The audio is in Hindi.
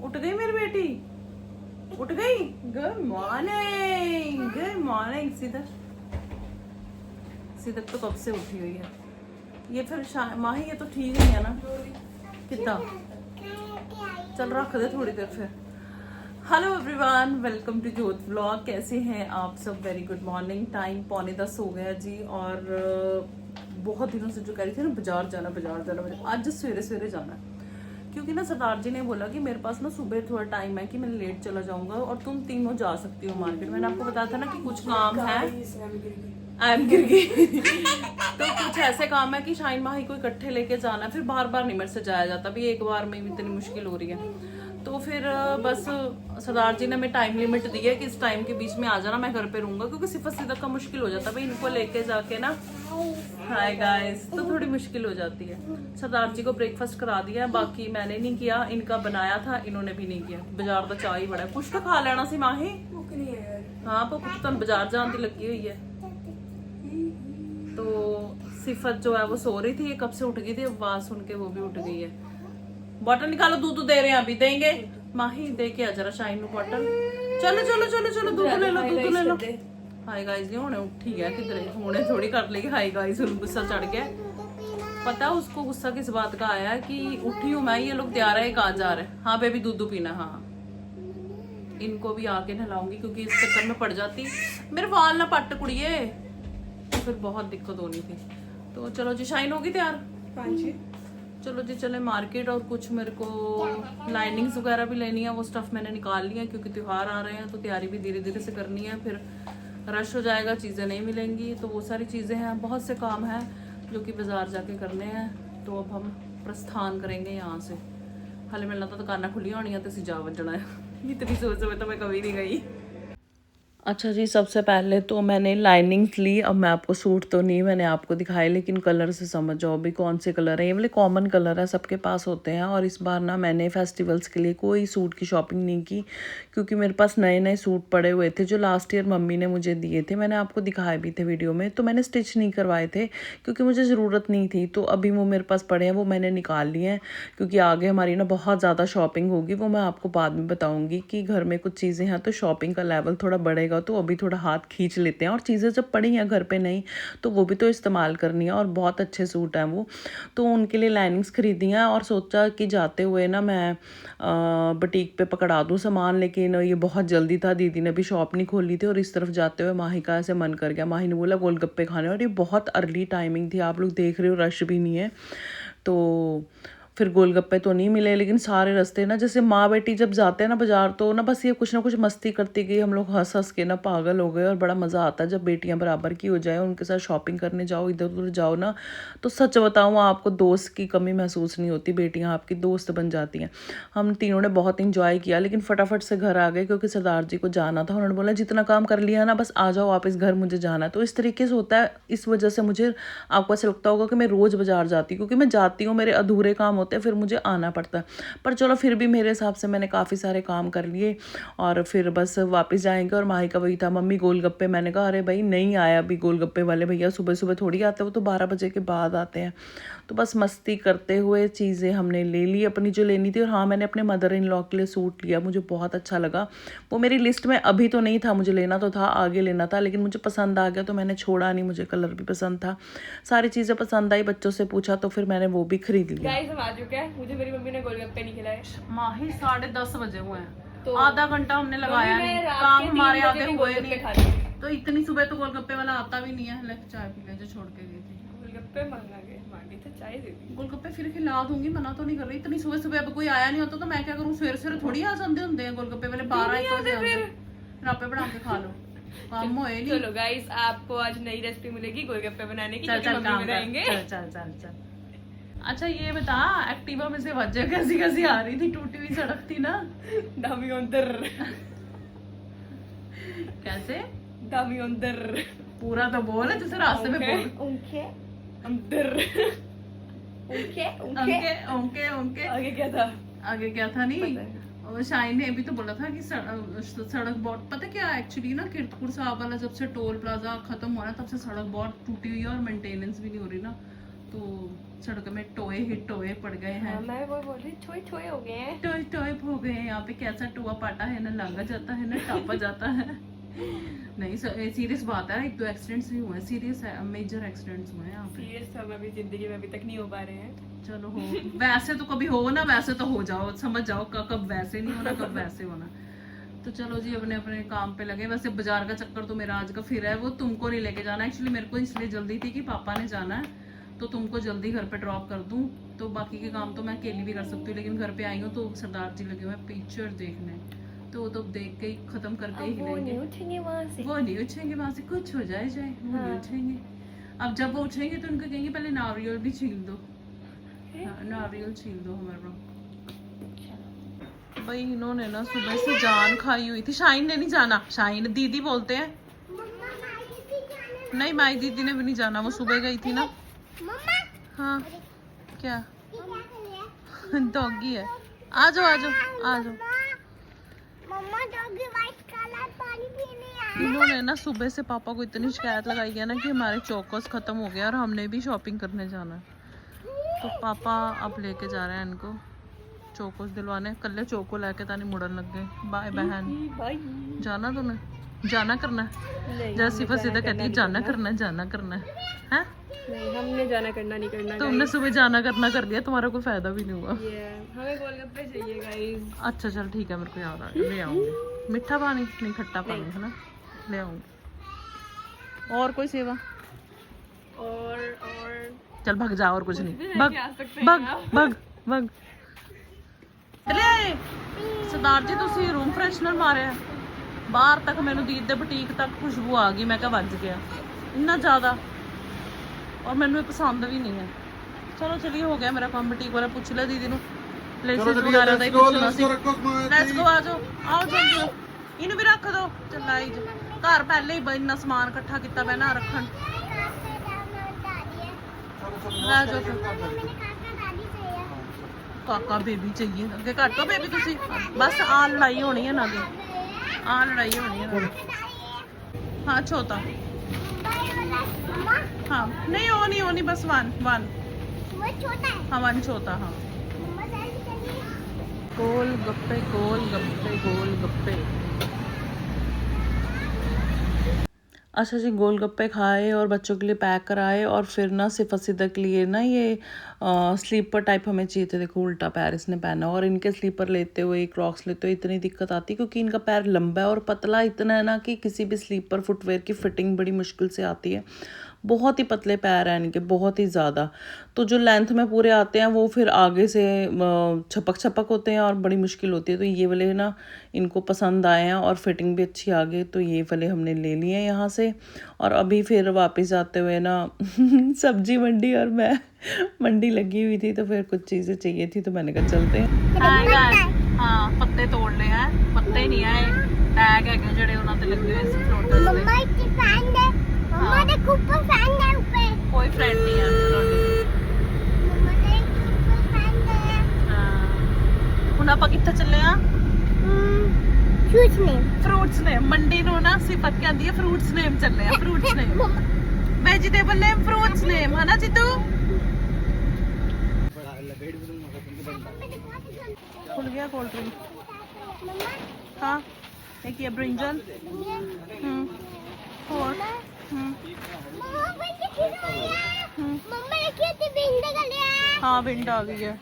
उठ गई मेरी बेटी, उठ गई। Good morning, good morning. सीधा सीधा तो कब से उठी हुई है ये। फिर माही ये तो ठीक नहीं है ना कितना। चल रख दे थोड़ी देर फिर। हेलो एवरीवन, वेलकम टू जोत व्लॉग। कैसे हैं आप सब? Very good morning. टाइम 9:45 हो गया जी। और बहुत दिनों से जो कह रही थी ना बाजार जाना, आज सवेरे सवेरे जाना है। क्योंकि ना सरदार जी ने बोला कि मेरे पास ना सुबह थोड़ा टाइम है कि मैं लेट चला जाऊंगा और तुम तीनों जा सकती हो मार्केट। मैंने आपको बताया था ना कि कुछ काम है। I'm गिर गई तो कुछ ऐसे काम है कि शाइन माही को इकट्ठे लेके जाना है। फिर बार बार नहीं मेरे से जाया जाता, भी एक बार में भी इतनी मुश्किल हो रही है। तो फिर बस सरदार जी ने हमें टाइम लिमिट दी है कि इस टाइम के बीच में आ जाना, मैं घर पे रहूंगा। क्योंकि सिफत सीधा का मुश्किल हो जाता है भाई, इनको लेके जाके ना। हाय गाइस, तो थोड़ी मुश्किल हो जाती है। सरदार जी को ब्रेकफास्ट करा दिया, बाकी मैंने नहीं किया। इनका बनाया था, इन्होंने भी नहीं किया। बाजार का चाय ही बड़ा है, कुछ तो खा लेना सी माही। हाँ भुख तो बाजार जान की लगी हुई है। तो सिफत जो है वो सो रही थी, ये कब से उठ गई थी, आवाज सुन के वो भी उठ गई है। बॉटल निकालो, दूध दे रहे हैं, अभी देंगे। माही दे के आ जरा शाइन नु बॉटल। चलो चलो चलो चलो, दूध ले लो, दूध ले लो। हाय गाइस, ये हुणे उठी है किधरे, हुणे थोड़ी कर लेगी। हाय गाइस, गुस्सा चढ़ गया। पता है उसको गुस्सा किस बात का आया कि उठी हूं मैं, ये लोग तैयार है, कहाँ जा रहे हैं। हाँ बेबी दूध पीना। हाँ इनको भी आके नहलाऊंगी क्योंकि इस चक्कर में पड़ जाती। मेरे वाल ना पट कुड़िए, फिर बहुत दिक्कत होनी थी। तो चलो जी, शाइन होगी तैयार। हाँ जी चलो जी, चले मार्केट। और कुछ मेरे को लाइनिंग्स वगैरह भी लेनी है, वो स्टफ मैंने निकाल लिया क्योंकि त्योहार आ रहे हैं तो तैयारी भी धीरे धीरे से करनी है। फिर रश हो जाएगा, चीज़ें नहीं मिलेंगी। तो वो सारी चीज़ें हैं, बहुत से काम हैं जो कि बाजार जाके करने हैं। तो अब हम प्रस्थान करेंगे यहाँ से। हाले मिलना तो दुकाना खुलियां होनी है तो जा बजना है। इतनी सोच सोच तो मैं कभी नहीं गई। अच्छा जी, सबसे पहले तो मैंने लाइनिंग्स ली। अब मैं आपको सूट तो नहीं मैंने आपको दिखाए, लेकिन कलर से समझ जाओ भी कौन से कलर है। ये वाले कॉमन कलर है, सबके पास होते हैं। और इस बार ना मैंने फेस्टिवल्स के लिए कोई सूट की शॉपिंग नहीं की, क्योंकि मेरे पास नए नए सूट पड़े हुए थे जो लास्ट ईयर मम्मी ने मुझे दिए थे। मैंने आपको दिखाए भी थे वीडियो में। तो मैंने स्टिच नहीं करवाए थे क्योंकि मुझे ज़रूरत नहीं थी। तो अभी वो मेरे पास पड़े हैं, वो मैंने निकाल लिए हैं। क्योंकि आगे हमारी ना बहुत ज़्यादा शॉपिंग होगी, वो मैं आपको बाद में बताऊँगी कि घर में कुछ चीज़ें हैं तो शॉपिंग का लेवल थोड़ा बढ़ेगा। तो अभी थोड़ा हाथ खींच लेते हैं, और चीज़ें जब पड़ी हैं घर पे नहीं तो वो भी तो इस्तेमाल करनी है। और बहुत अच्छे सूट हैं वो, तो उनके लिए लाइनिंग्स खरीदी हैं। और सोचा कि जाते हुए ना मैं बुटीक पे पकड़ा दूँ सामान, लेकिन ये बहुत जल्दी था, दीदी ने भी शॉप नहीं खोली थी। और इस तरफ जाते हुए माही का ऐसे मन कर गया, माही ने बोला गोलगप्पे खाने। और ये बहुत अर्ली टाइमिंग थी, आप लोग देख रहे हो रश भी नहीं है। तो फिर गोलगप्पे तो नहीं मिले, लेकिन सारे रास्ते ना जैसे माँ बेटी जब जाते हैं ना बाजार, तो ना बस ये कुछ ना कुछ मस्ती करती गई। हम लोग हंस हंस के ना पागल हो गए। और बड़ा मज़ा आता है जब बेटियां बराबर की हो जाए, उनके साथ शॉपिंग करने जाओ, इधर उधर जाओ ना। तो सच बताऊँ आपको, दोस्त की कमी महसूस नहीं होती, बेटियां आपकी दोस्त बन जाती हैं। हम तीनों ने बहुत इंजॉय किया, लेकिन फटाफट से घर आ गए क्योंकि सरदार जी को जाना था। उन्होंने बोला जितना काम कर लिया ना, बस आ जाओ वापस घर, मुझे जाना है। तो इस तरीके से होता है। इस वजह से मुझे, आपको ऐसा लगता होगा कि मैं रोज़ बाजार जाती हूँ, क्योंकि मैं जाती हूँ, मेरे अधूरे काम होते हैं, फिर मुझे आना पड़ता है। पर चलो फिर भी मेरे हिसाब से मैंने काफ़ी सारे काम कर लिए। और फिर बस वापस जाएंगे। और माही का वही था, मम्मी गोलगप्पे। मैंने कहा अरे भाई नहीं आया अभी गोलगप्पे वाले भैया, सुबह सुबह थोड़ी आते, वो तो 12 बजे के बाद आते हैं। तो बस मस्ती करते हुए चीज़ें हमने ले ली अपनी जो लेनी थी। और हाँ, मैंने अपने मदर इन लॉ के लिए सूट लिया, मुझे बहुत अच्छा लगा। वो मेरी लिस्ट में अभी तो नहीं था, मुझे लेना तो था, आगे लेना था, लेकिन मुझे पसंद आ गया तो मैंने छोड़ा नहीं। मुझे कलर भी पसंद था, सारी चीज़ें पसंद आई। बच्चों से पूछा तो फिर मैंने वो भी खरीद लिया। गाइस हम आ चुके हैं, मुझे मेरी मम्मी ने गोलगप्पे नहीं खिलाए। माही 10:30 बजे हुए हैं, तो आधा घंटा हमने लगाया नहीं, काम हमारे आगे हुए नहीं। तो इतनी सुबह तो गोलगप्पे वाला आता भी नहीं है। ले चाय पी ले जो छोड़ के गई थी। गोलगप्पे मांगे थे, चाय दे दी। गोलगप्पे फिर खिला दूंगी, मना तो नहीं कर रही। इतनी सुबह सुबह अब कोई आया नहीं होता तो मैं क्या करूँ, सवेरे सवेरे थोड़ी आ जाते होंगे हैं गोलगप्पे वाले। 12-1 बजे फिर आपे बना के खा लो, काम होए नहीं। चलो गाइस, आपको आज नई रेसिपी मिलेगी गोलगप्पे बनाने की, चल जो चल मम्मी काम बनाएंगे। चल चल चल चल। अच्छा ये बता, एक्टिवा में से वजह कैसी कैसी आ रही थी, टूटी हुई सड़क थी ना। दामी अंदर कैसे दामी अंदर पूरा तो बोल, जैसे रास्ते में बोल। उनके अंदर उनके उनके उनके उनके आगे क्या था? आगे क्या था नहीं। और शाइन ने भी तो बोला था कि सड़क बहुत, पता क्या एक्चुअली ना, कीर्तपुर साहब वाला जब से टोल प्लाजा खत्म हुआ ना, तब से सड़क बहुत टूटी हुई है और मेंटेनेंस भी नहीं हो रही ना। तो सड़क में टोए ही टोए पड़ गए हैं। मैं वो बोल रही, टोए टोए हो गए हैं, टोए टोए हो गए हैं यहाँ पे, कैसा टुआ पाटा है ना, लांगा जाता है ना टापा जाता है। नहीं सीरियस बात है, एक दो एक्सीडेंट्स भी हुए, सीरियस मेजर एक्सीडेंट्स हुए हैं यहाँ पे। सीरियस हम अभी जिंदगी में अभी तक नहीं हो पा रहे हैं। चलो हो, वैसे तो कभी हो ना, वैसे तो हो जाओ, समझ जाओ कब वैसे नहीं होना कब वैसे होना। तो चलो जी अपने अपने काम पे लगे। वैसे बाजार का चक्कर तो मेरा आज का फिर है, वो तुमको नहीं लेके जाना, एक्चुअली मेरे को इसलिए जल्दी थी कि पापा ने जाना है तो तुमको जल्दी घर पे ड्रॉप कर दूं, तो बाकी के काम तो मैं अकेली भी कर सकती हूँ, लेकिन घर पे आई हूँ तो सरदार जी लगे हुए पिक्चर देखने, तो वो तो देख के ही खत्म करके ही हिलेंगे। उठेंगे वहाँ से, वो नहीं उठेंगे वहां से, कुछ हो जाए वो नहीं उठेंगे। अब जब वो उठेंगे तो उनको कहेंगे पहले नारियल भी छील दो। हाँ, नारियल छील दो हमारा। भाई इन्होंने ना सुबह से जान खाई हुई थी। शाहीन ने नहीं जाना, शाहीन दीदी बोलते हैं। नहीं माई दीदी ने भी नहीं जाना, वो सुबह गई थी ना। हाँ क्या डॉगी है, आ जाओ आ जाओ आ जाओ। इन्होंने ना सुबह से पापा को इतनी शिकायत लगाई है ना कि हमारे चोकोस खत्म हो गया और हमने भी शॉपिंग करने जाना है, तो पापा अब लेके जा रहे हैं इनको चोकोस दिलवाने। कल चोको लेके तानी मुड़न लग गए। बाय बहन, जाना तुम्हें, जाना करना है, जैसी फसीदा कहती है जाना करना है, जाना करना है। हैं? नहीं हमने जाना करना नहीं करना। तुमने सुबह जाना करना कर लिया, तुम्हारा कोई फायदा भी नहीं हुआ। हमें गोलगप्पे चाहिए गाइस। अच्छा चल ठीक है, मेरे को याद आ गया, ले आऊंगी। मीठा पानी नहीं, खट्टा पानी है ना, ले आऊंगी। और कोई सेवा? और चल भग जा, और कुछ नहीं, भी भग लेके आ सकते हैं भग आप। भग भग। चले सरदार जी तुसी रूम फ्रेशनर मारे बाहर तक, मैंने दीद दे बुटीक तक खुशबू आ गई, मैं क्या बज गया इतना ज्यादा, और मैंने पसंद भी नहीं है। चलो चलिए हो गया मेरा काम, बुटीक वाला पूछ लिया दीदी नु, लेसेस वगैरह दा ही पूछना सी। लेट्स गो, आ जाओ आओ जल्दी, इनु भी रख दो। चल आई जा, घर पहले ही इतना समान इकट्ठा किया मैं ना रखन। ले जाओ फिर, काका बेबी चाहिए, अगे घट हो बेबी तुसी, बस आ लड़ाई होनी है ना, आ लड़ाई होनी है ना। हाँ छोटा, हाँ नहीं वो नहीं बस वन हाँ वन छोटा। हाँ गोल गप्पे गोल गप्पे गोल गप्पे। अच्छा जी, गोलगप्पे खाए और बच्चों के लिए पैक कराए, और फिर ना सिफा सिद्दा के लिए ना ये स्लीपर टाइप हमें चाहिए थे। देखो उल्टा पैर इसने पहना, और इनके स्लीपर लेते हुए क्रॉक्स लेते हुए इतनी दिक्कत आती, क्योंकि इनका पैर लंबा है और पतला इतना है ना कि किसी भी स्लीपर फुटवेयर की फिटिंग बड़ी मुश्किल से आती है। बहुत ही पतले पैर हैं इनके, बहुत ही ज़्यादा। तो जो लेंथ में पूरे आते हैं वो फिर आगे से छपक छपक होते हैं और बड़ी मुश्किल होती है। तो ये वाले ना इनको पसंद आए हैं और फिटिंग भी अच्छी आ गई, तो ये वाले हमने ले लिए हैं यहाँ से। और अभी फिर वापस आते हुए ना सब्जी मंडी, और मैं मंडी लगी हुई थी तो फिर कुछ चीज़ें चाहिए थी, तो मैंने कहा चलते हैं। हाँ पत्ते तोड़ ले हैं, पत्ते नहीं आए, टैग है जड़े उन्होंने लगे हुए सी फ्लोटर्स दे। कोई फ्रेंड नहीं है ਹੁਣ ਆਪਾਂ ਕਿੱਥੇ ਚੱਲੇ ਆ? फ्रूट्स नेम मंडी ਨੂੰ ਨਾ ਸਿਫਤ ਕਹਿੰਦੀ ਹੈ, फ्रूट्स नेम ਚੱਲੇ ਆ, fruits name vegetable name fruits name है ना जितू। खुल गया कोल्ड ड्रिंक। हाँ एक ये ब्रिंजल। और हाँ भिंड आ गई है।